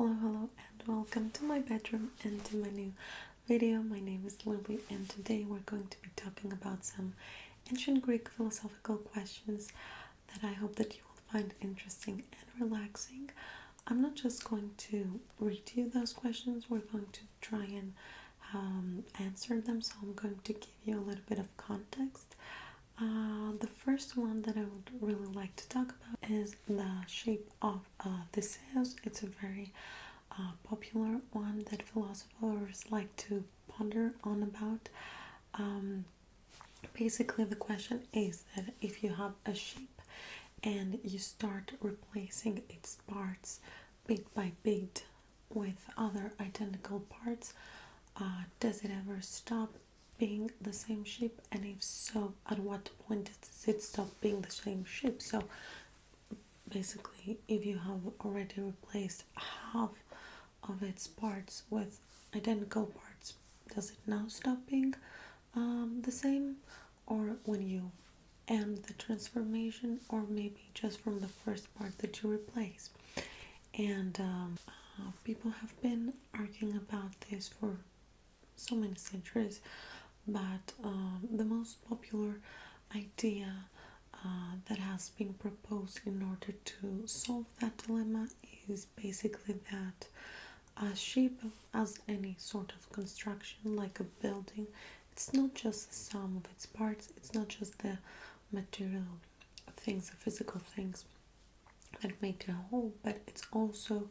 Hello and welcome to my bedroom and to my new video. My name is Lily and today we're going to be talking about some ancient Greek philosophical questions that I hope that you will find interesting and relaxing. I'm not just going to read you those questions, we're going to try and answer them, so I'm going to give you a little bit of context. The first one that I would really like to talk about is the shape of Theseus. It's a very popular one that philosophers like to ponder on about. Basically, the question is that if you have a shape and you start replacing its parts bit by bit with other identical parts, does it ever stop being the same shape, and if so, at what point does it stop being the same shape? So basically, if you have already replaced half of its parts with identical parts, does it now stop being the same, or when you end the transformation, or maybe just from the first part that you replace? And people have been arguing about this for so many centuries, but the most popular idea that has been proposed in order to solve that dilemma is basically that a shape, as any sort of construction like a building, it's not just the sum of its parts, it's not just the material things, the physical things that make it a whole, but it's also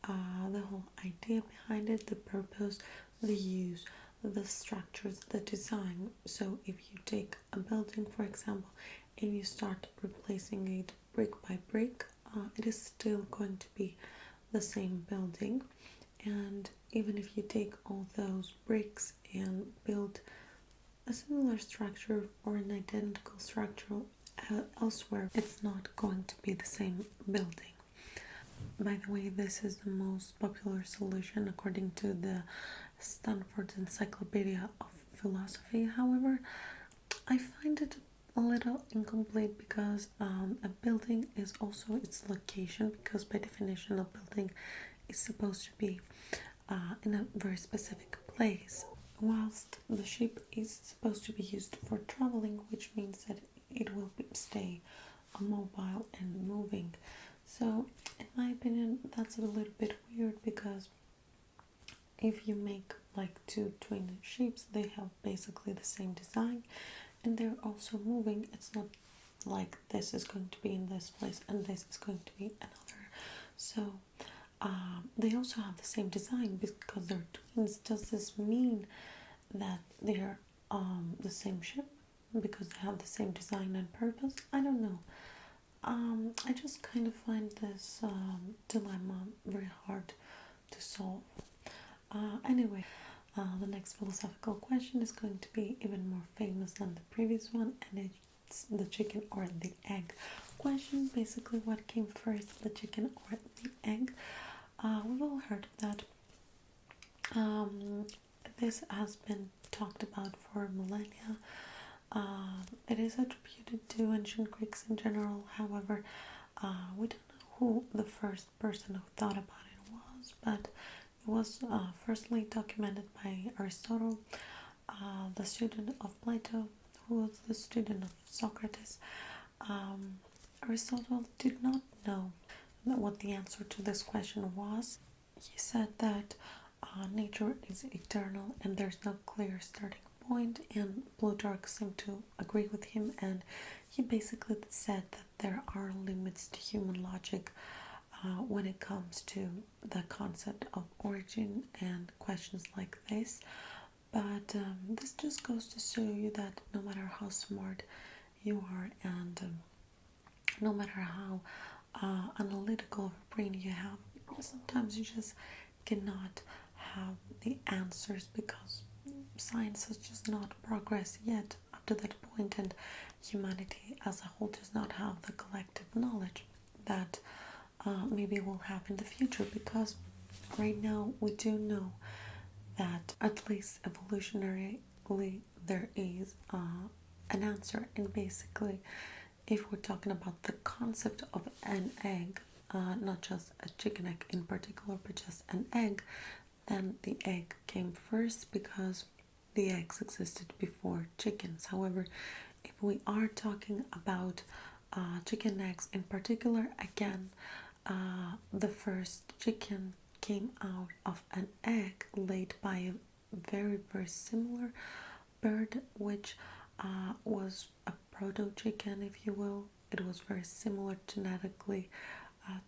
the whole idea behind it, the purpose, the use, the structures, the design. So if you take a building, for example, and you start replacing it brick by brick, it is still going to be the same building. And even if you take all those bricks and build a similar structure or an identical structure elsewhere, it's not going to be the same building. By the way, this is the most popular solution according to the Stanford Encyclopedia of Philosophy. However, I find it a little incomplete because a building is also its location, because by definition a building is supposed to be in a very specific place, whilst the shape is supposed to be used for traveling, which means that it will stay mobile and moving. So in my opinion, that's a little bit weird, because if you make like two twin shapes, they have basically the same design and they're also moving. It's not like this is going to be in this place and this is going to be another. So they also have the same design because they're twins. Does this mean that they're the same shape because they have the same design and purpose? I don't know. I just kind of find this dilemma very hard to solve. Anyway, the next philosophical question is going to be even more famous than the previous one, and it's the chicken or the egg question. Basically, what came first, the chicken or the egg? We've all heard of that. This has been talked about for millennia. It is attributed to ancient Greeks in general. However, we don't know who the first person who thought about it was, but it was firstly documented by Aristotle, the student of Plato, who was the student of Socrates. Aristotle did not know what the answer to this question was. He said that nature is eternal and there's no clear starting point, and Plutarch seemed to agree with him, and he basically said that there are limits to human logic when it comes to the concept of origin and questions like this. But this just goes to show you that no matter how smart you are and no matter how analytical of a brain you have, sometimes you just cannot have the answers because science has just not progressed yet up to that point, and humanity as a whole does not have the collective knowledge that maybe we'll have in the future, because right now we do know that at least evolutionarily there is an answer. And basically, if we're talking about the concept of an egg, not just a chicken egg in particular, but an egg, then the egg came first because the eggs existed before chickens. However, if we are talking about chicken eggs in particular, again, the first chicken came out of an egg laid by a very, very similar bird, which was a proto chicken, if you will. It was very similar genetically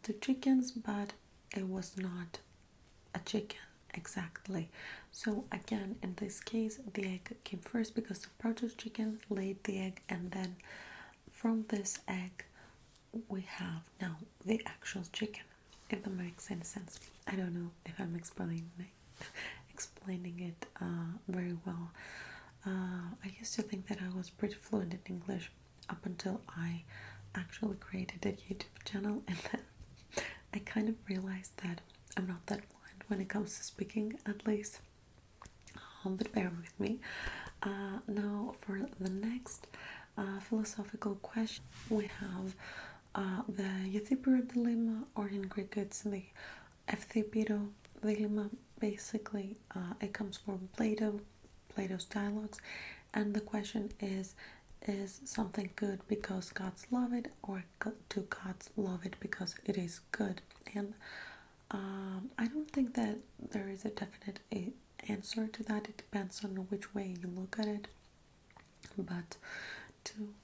to chickens, but it was not a chicken exactly. So again, in this case, the egg came first because the proto chicken laid the egg, and then from this egg we have now the actual chicken, if that makes any sense. I don't know if I'm explaining it very well. I used to think that I was pretty fluent in English up until I actually created a YouTube channel, and then I kind of realized that I'm not that fluent when it comes to speaking, at least. But bear with me. Now for the next philosophical question, we have the Euthyphro dilemma, or in Greek it's the Euthyphro dilemma. Basically, it comes from Plato's dialogues, and the question is something good because gods love it, or do gods love it because it is good? And I don't think that there is a definite answer to that. It depends on which way you look at it. But to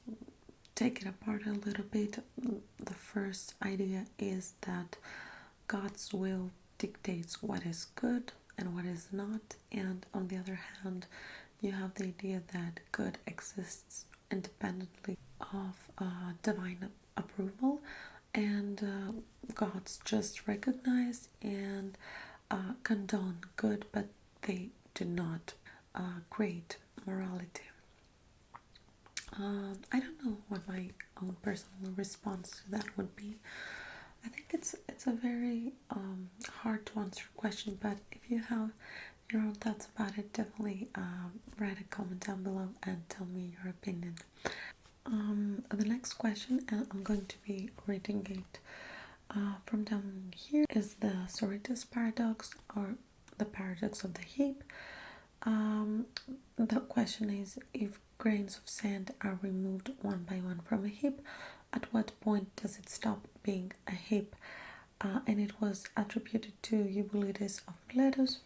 take it apart a little bit, the first idea is that God's will dictates what is good and what is not, and on the other hand, you have the idea that good exists independently of divine approval, and gods just recognize and condone good, but they do not create morality. I don't know what my own personal response to that would be. I think it's a very hard to answer question, but if you have your own thoughts about it, definitely write a comment down below and tell me your opinion. The next question, and I'm going to be reading it from down here, is the Sorites paradox, or the paradox of the heap. The question is, if grains of sand are removed one by one from a heap, at what point does it stop being a heap? And it was attributed to Eubulides of Miletus.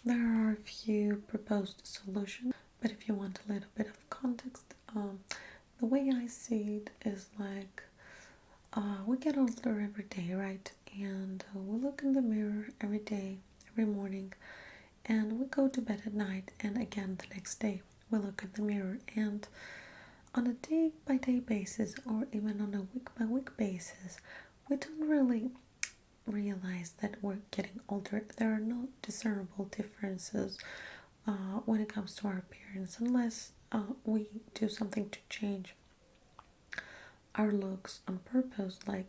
There are a few proposed solutions, but if you want a little bit of context, the way I see it is like we get older every day, right? And we look in the mirror every day, every morning, and we go to bed at night, and again the next day we look in the mirror, and on a day-by-day basis, or even on a week-by-week basis, we don't really realize that we're getting older. There are no discernible differences when it comes to our appearance, unless we do something to change our looks on purpose, like,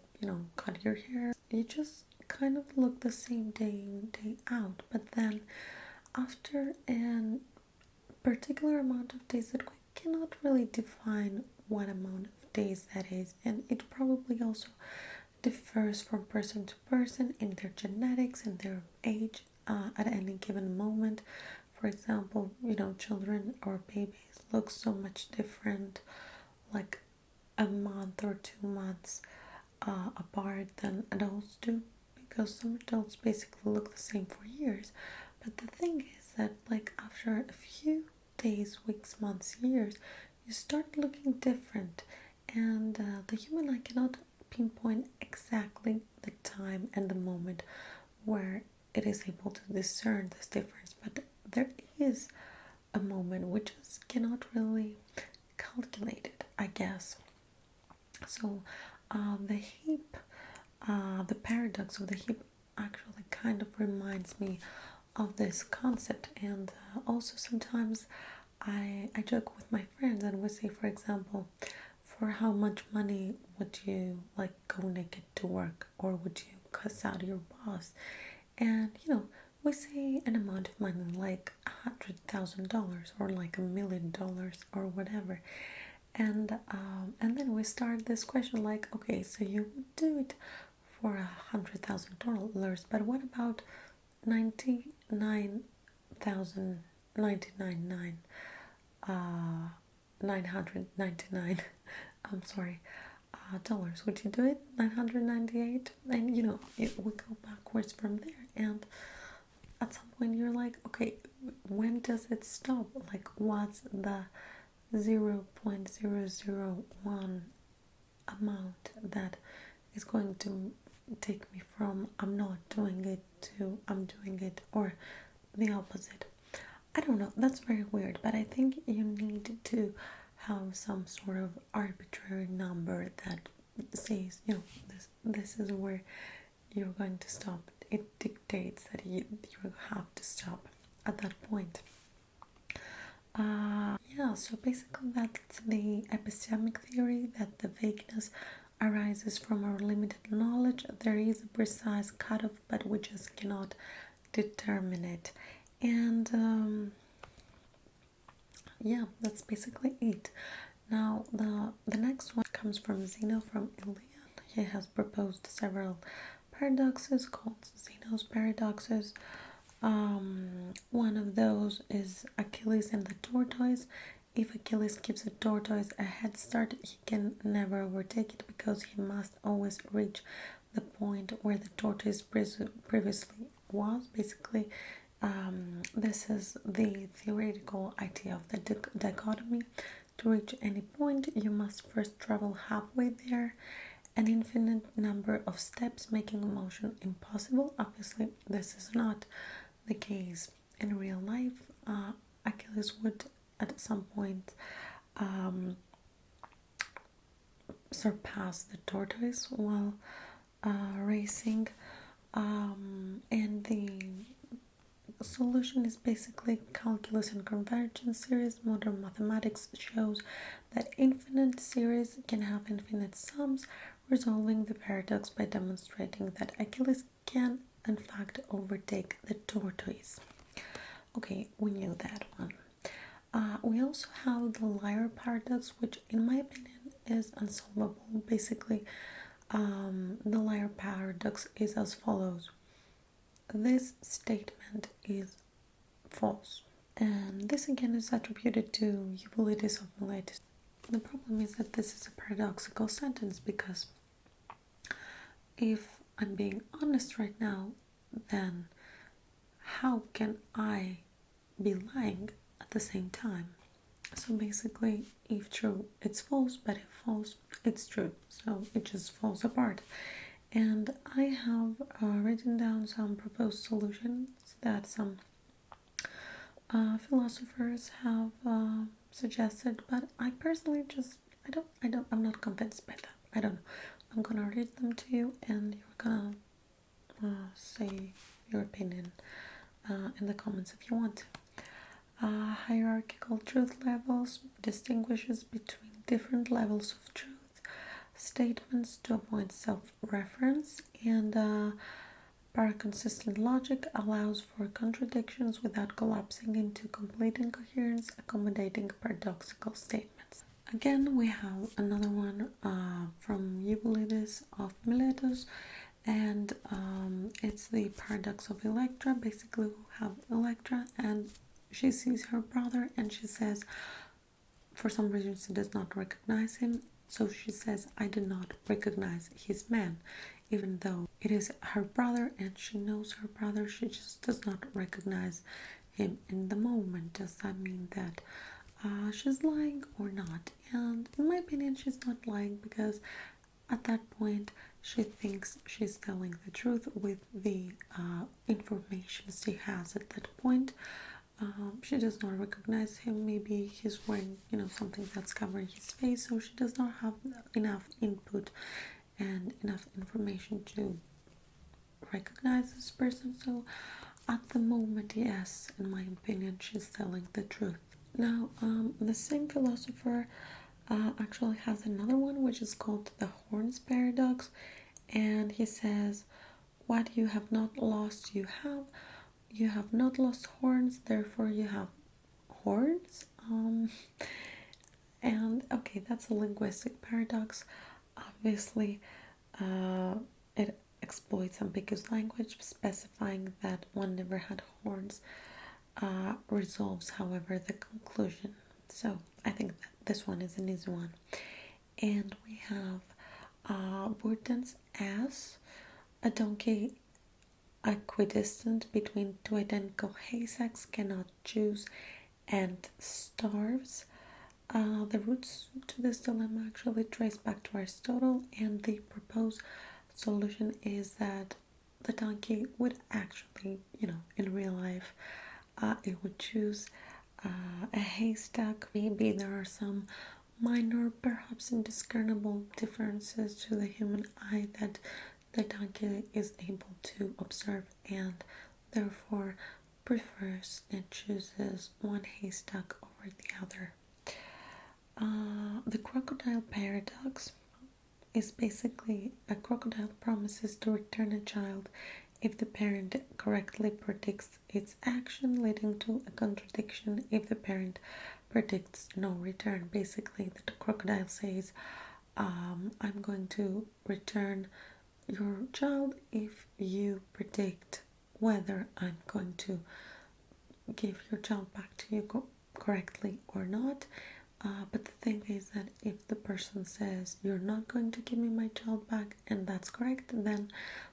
cut your hair. You just kind of look the same day in, day out, but then after a particular amount of days that we cannot really define what amount of days that is, and it probably also differs from person to person in their genetics and their age at any given moment. For example, children or babies look so much different, like a month or 2 months apart, than adults do, because some adults basically look the same for years. But the thing is that, like, after a few days, weeks, months, years, you start looking different, and the human eye cannot pinpoint exactly the time and the moment where it is able to discern this difference, but there is a moment we just cannot really calculate it, I guess. So the heap, the paradox of the heap actually kind of reminds me of this concept, and also sometimes I joke with my friends, and we say, for example, for how much money would you go naked to work, or would you cuss out your boss? And we say an amount of money like $100,000 or like $1 million or whatever, and then we start this question like, okay, so you would do it for $100,000, but what about 99,999 999 I'm sorry, dollars. Would you do it? 998? And you know, we go backwards from there, and at some point you're like, okay, when does it stop? Like, what's the 0.001 amount that is going to take me from I'm not doing it to I'm doing it, or the opposite? I don't know, that's very weird, but I think you need to have some sort of arbitrary number that says, you know, this is where you're going to stop. It dictates that you have to stop at that point. Yeah, so basically that's the epistemic theory, that the vagueness arises from our limited knowledge. There is a precise cutoff, but we just cannot determine it. And yeah, that's basically it. Now the next one comes from Zeno from Iliad. He has proposed several paradoxes called Zeno's paradoxes. One of those is Achilles and the tortoise. If Achilles gives a tortoise a head start, he can never overtake it because he must always reach the point where the tortoise previously was. Basically, this is the theoretical idea of the dichotomy. To reach any point, you must first travel halfway there, an infinite number of steps making motion impossible. Obviously, this is not the case in real life. Achilles would at some point surpass the tortoise while racing, and the solution is basically calculus and convergence series. Modern mathematics shows that infinite series can have infinite sums, resolving the paradox by demonstrating that Achilles can in fact overtake the tortoise. Okay, we knew that one. We also have the liar paradox, which in my opinion is unsolvable. Basically, the liar paradox is as follows. This statement is false, and this again is attributed to Euclides of Miletus. The problem is that this is a paradoxical sentence, because if I'm being honest right now, then how can I be lying at the same time? So basically, if true, it's false, but if false, it's true. So it just falls apart. And I have written down some proposed solutions that some philosophers have suggested, but I personally I'm not convinced by them. I don't know. I'm gonna read them to you, and you're gonna say your opinion in the comments if you want. Hierarchical truth levels distinguishes between different levels of truth statements to avoid self-reference, and paraconsistent logic allows for contradictions without collapsing into complete incoherence, accommodating paradoxical statements. Again, we have another one from Euclides of Miletus, and it's the paradox of Electra. Basically, we have Electra, and she sees her brother, and she says, for some reason, she does not recognize him. So she says, I do not recognize his man, even though it is her brother and she knows her brother. She just does not recognize him in the moment. Does that mean that she's lying or not? And in my opinion, she's not lying, because at that point she thinks she's telling the truth with the information she has at that point. She does not recognize him. Maybe he's wearing, something that's covering his face, so she does not have enough input and enough information to recognize this person. So at the moment, yes, in my opinion, she's telling the truth. Now, the same philosopher actually has another one, which is called the horns paradox, and he says, what you have not lost, you have. You have not lost horns, therefore you have horns. And okay, that's a linguistic paradox. Obviously, it exploits ambiguous language, specifying that one never had horns, resolves, however, the conclusion. So I think that this one is an easy one. And we have Buridan's ass, a donkey equidistant between two identical haystacks, cannot choose and starves. The roots to this dilemma actually trace back to Aristotle, and the proposed solution is that the donkey would actually, in real life, it would choose a haystack. Maybe there are some minor, perhaps indiscernible differences to the human eye that the donkey is able to observe and therefore prefers and chooses one haystack over the other. The crocodile paradox is basically a crocodile promises to return a child if the parent correctly predicts its action, leading to a contradiction if the parent predicts no return. Basically, the crocodile says, I'm going to return your child if you predict whether I'm going to give your child back to you correctly or not. But the thing is that if the person says you're not going to give me my child back and that's correct, then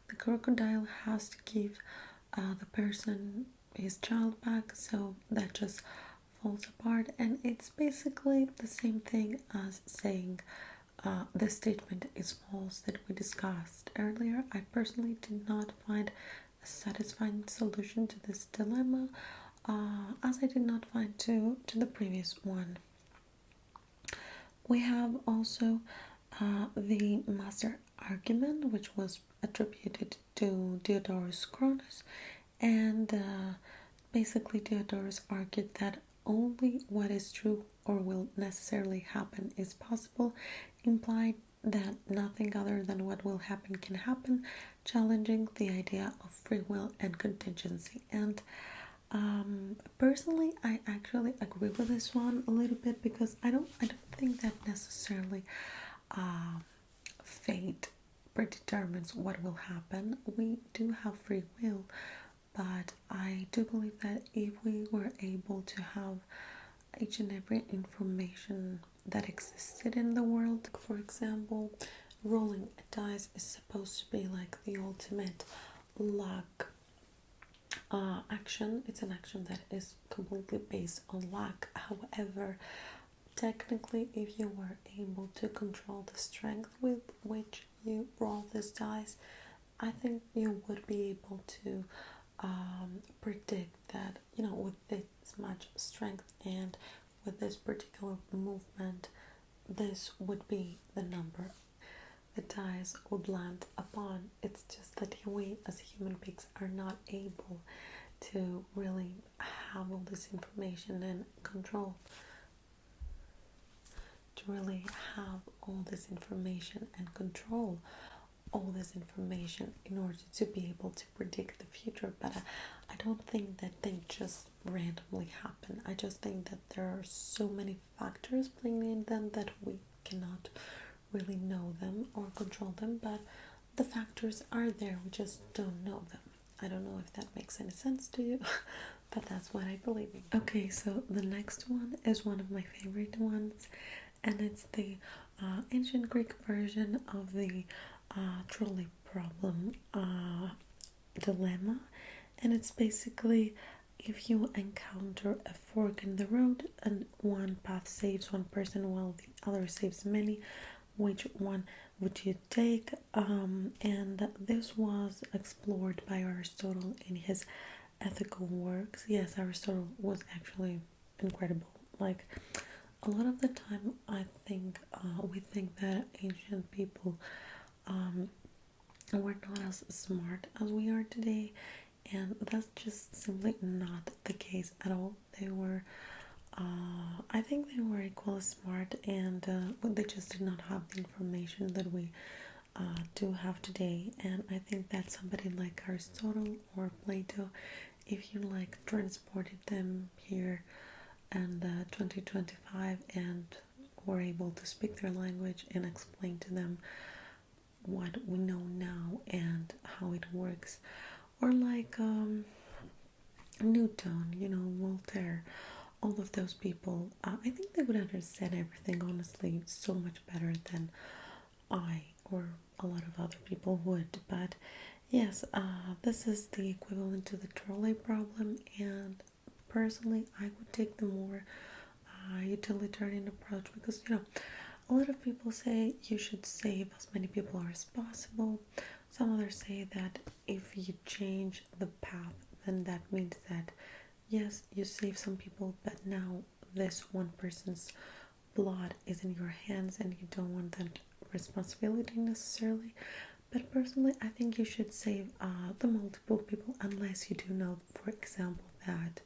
the crocodile has to give the person his child back, so that just falls apart. And it's basically the same thing as saying the statement is false that we discussed earlier. I personally did not find a satisfying solution to this dilemma, as I did not find to the previous one. We have also the master argument, which was attributed to Diodorus Cronus, and basically Diodorus argued that only what is true or will necessarily happen is possible, implied that nothing other than what will happen can happen, challenging the idea of free will and contingency. And personally, I actually agree with this one a little bit, because I don't think that necessarily fate predetermines what will happen. We do have free will, but I do believe that if we were able to have each and every information that existed in the world, for example, rolling a dice is supposed to be like the ultimate luck action. It's an action that is completely based on luck. However, technically, if you were able to control the strength with which you roll this dice, I think you would be able to predict that, with this much strength and with this particular movement, this would be the number the dice would land upon. It's just that we as human beings are not able to really have all this information and control, to really have all this information and control all this information in order to be able to predict the future. But I don't think that things just randomly happen. I just think that there are so many factors playing in them that we cannot really know them or control them, but the factors are there, we just don't know them. I don't know if that makes any sense to you, but that's what I believe in. Okay, so the next one is one of my favorite ones, and it's the ancient Greek version of the trolley problem dilemma, and it's basically, if you encounter a fork in the road and one path saves one person while the other saves many, which one would you take? And this was explored by Aristotle in his ethical works. Yes, Aristotle was actually incredible. Like, a lot of the time I think we think that ancient people were not as smart as we are today, and that's just simply not the case at all. They were I think they were equally smart, and they just did not have the information that we do have today. And I think that somebody like Aristotle or Plato, if you like transported them here and 2025 and were able to speak their language and explain to them what we know now and how it works. Or like Newton, Voltaire, all of those people, I think they would understand everything honestly so much better than I or a lot of other people would. But yes, this is the equivalent to the trolley problem, and personally, I would take the more utilitarian approach because a lot of people say you should save as many people as possible. Some others say that if you change the path, then that means that yes, you save some people, but now this one person's blood is in your hands and you don't want that responsibility necessarily. But personally, I think you should save the multiple people unless you do know, for example, that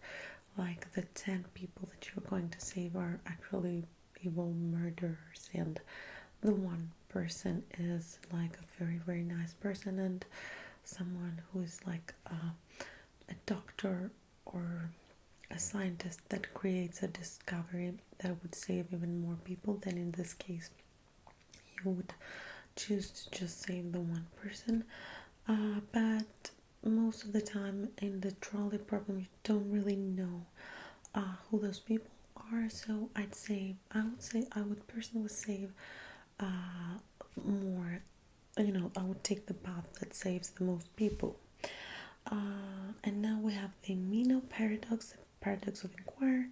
like the 10 people that you're going to save are actually evil murderers and the one person is like a very, very nice person and someone who is like a doctor or a scientist that creates a discovery that would save even more people. Then in this case you would choose to just save the one person. But most of the time in the trolley problem you don't really know who those people are, so I would personally save more, I would take the path that saves the most people. And now we have the Meno paradox, the paradox of inquiry.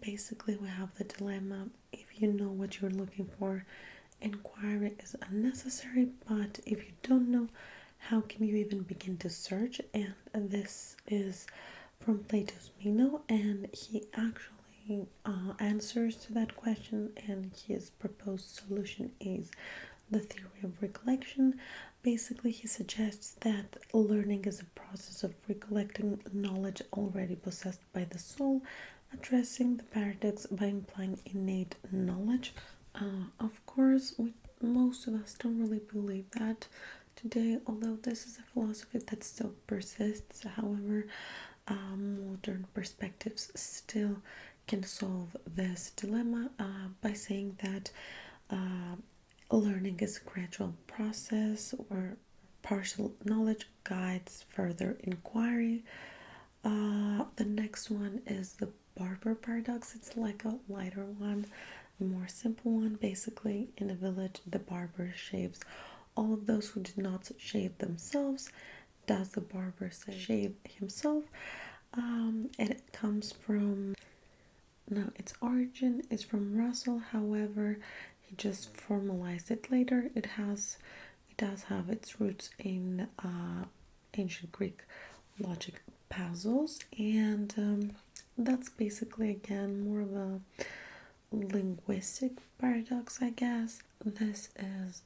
Basically we have the dilemma: if you know what you're looking for, inquiry is unnecessary, but if you don't know, how can you even begin to search? And this is from Plato's Meno, and he actually answers to that question, and his proposed solution is the theory of recollection. Basically, he suggests that learning is a process of recollecting knowledge already possessed by the soul, addressing the paradox by implying innate knowledge. Of course, most of us don't really believe that today, although this is a philosophy that still persists. However, modern perspectives still can solve this dilemma by saying that learning is a gradual process where partial knowledge guides further inquiry. The next one is the barber paradox. It's like a lighter one, a more simple one. Basically, in a village, the barber shaves all of those who did not shave themselves. Does the barber shave himself? And it comes from, now its origin is from Russell, however he just formalized it later. It does have its roots in ancient Greek logic puzzles, and that's basically again more of a linguistic paradox, I guess. This is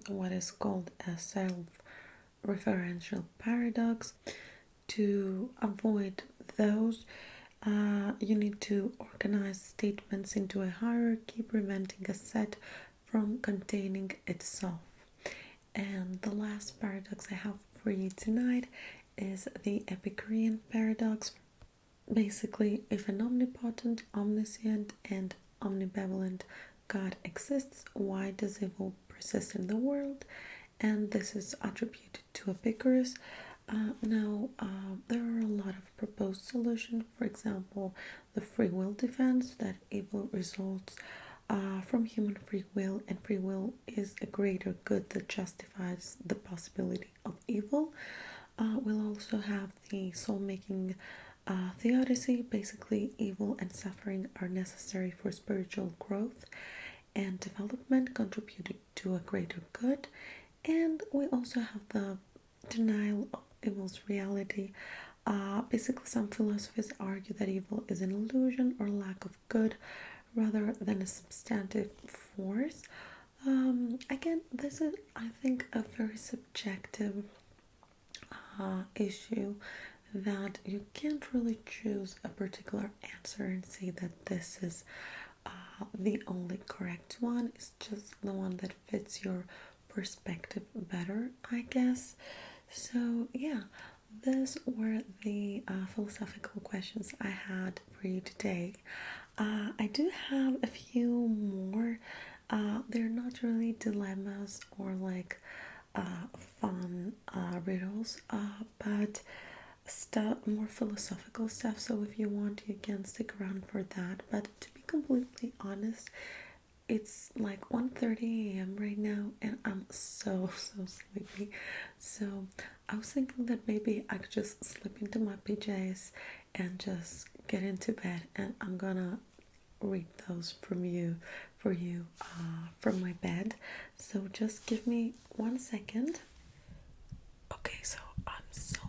what is called a self-referential paradox. To avoid those, you need to organize statements into a hierarchy, preventing a set from containing itself. And the last paradox I have for you tonight is the Epicurean paradox. Basically, if an omnipotent, omniscient, and omnibenevolent God exists, why does evil persist in the world? And this is attributed to Epicurus. There are a lot of proposed solutions. For example, the free will defense, that evil results from human free will, and free will is a greater good that justifies the possibility of evil. We'll also have the soul-making theodicy. Basically, evil and suffering are necessary for spiritual growth and development, contributing to a greater good. And we also have the denial of evil's reality. Basically, some philosophers argue that evil is an illusion or lack of good rather than a substantive force. Again, this is, I think, a very subjective issue, that you can't really choose a particular answer and say that this is the only correct one. It's just the one that fits your perspective better, I guess. So yeah, these were the philosophical questions I had for you today. I do have a few more They're not really dilemmas or like fun riddles, but stuff, more philosophical stuff. So if you want, you can stick around for that. But to be completely honest, it's like 1:30 a.m. right now, and I'm so sleepy. So I was thinking that maybe I could just slip into my PJs and just get into bed, and I'm gonna read those for you from my bed. So just give me 1 second. Okay, so I'm so